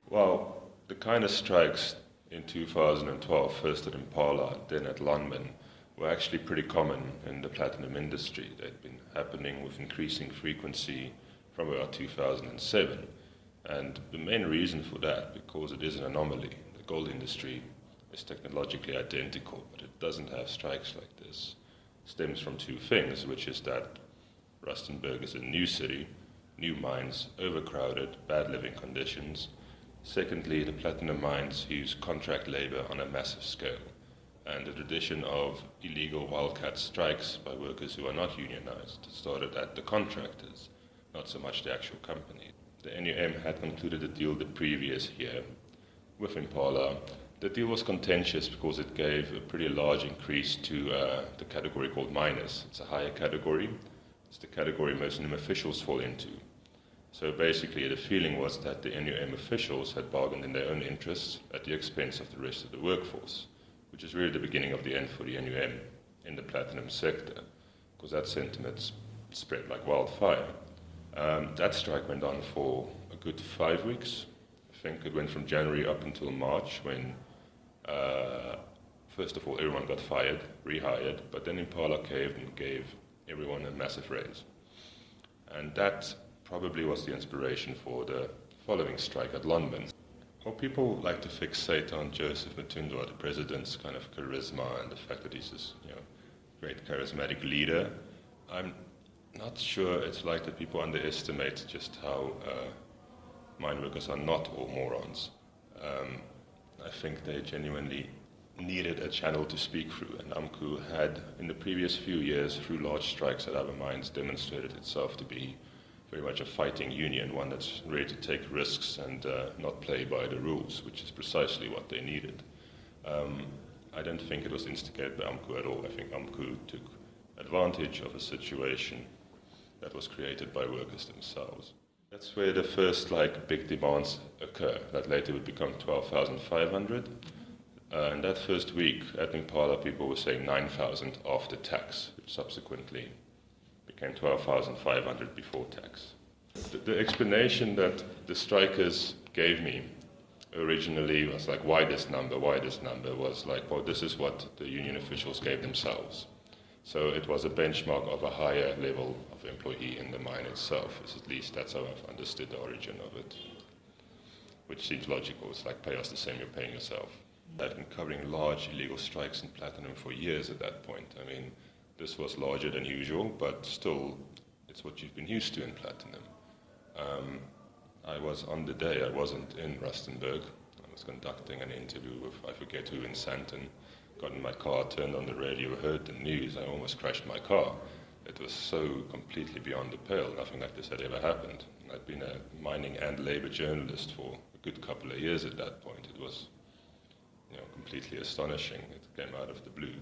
Well, the kind of strikes in 2012, first at Impala, then at Lonmin, were actually pretty common in the platinum industry. They'd been happening with increasing frequency from about 2007. And the main reason for that, because it is an anomaly, the gold industry is technologically identical, but it doesn't have strikes like this, stems from two things, which is that Rustenburg is a new city, new mines, overcrowded, bad living conditions. Secondly, the platinum mines use contract labor on a massive scale, and the tradition of illegal wildcat strikes by workers who are not unionized started at the contractors, not so much the actual company. The NUM had concluded a deal the previous year with Impala. The deal was contentious because it gave a pretty large increase to the category called miners. It's a higher category. It's the category most NUM officials fall into. So basically the feeling was that the NUM officials had bargained in their own interests at the expense of the rest of the workforce, which is really the beginning of the end for the NUM in the platinum sector, because that sentiment spread like wildfire. That strike went on for a good 5 weeks. I think it went from January up until March when, first of all, everyone got fired, rehired, but then Impala caved and gave everyone a massive raise. And that probably was the inspiration for the following strike at Lonmin. Well, people like to fixate on Joseph Mutundwa, the president's kind of charisma and the fact that he's this, great charismatic leader. I'm not sure it's like that people underestimate just how mine workers are not all morons. I think they genuinely needed a channel to speak through, and AMCU had, in the previous few years, through large strikes at other mines, demonstrated itself to be very much a fighting union, one that's ready to take risks and not play by the rules, which is precisely what they needed. I don't think it was instigated by AMCU at all. I think AMCU took advantage of a situation that was created by workers themselves. That's where the first big demands occur, that later would become 12,500. In that first week at Impala, people were saying 9,000 after tax, which subsequently became 12,500 before tax. The explanation that the strikers gave me originally was like, why this number, was like, well, this is what the union officials gave themselves. So it was a benchmark of a higher level of employee in the mine itself. At least that's how I've understood the origin of it, which seems logical. It's like, pay us the same you're paying yourself. I've been covering large illegal strikes in platinum for years at that point. I mean, this was larger than usual, but still, it's what you've been used to in platinum. I was on the day, I wasn't in Rustenburg. I was conducting an interview with, I forget who, in Sandton. Got in my car, turned on the radio, heard the news. I almost crashed my car. It was so completely beyond the pale. Nothing like this had ever happened. I'd been a mining and labor journalist for a good couple of years at that point. It was, completely astonishing. It came out of the blue.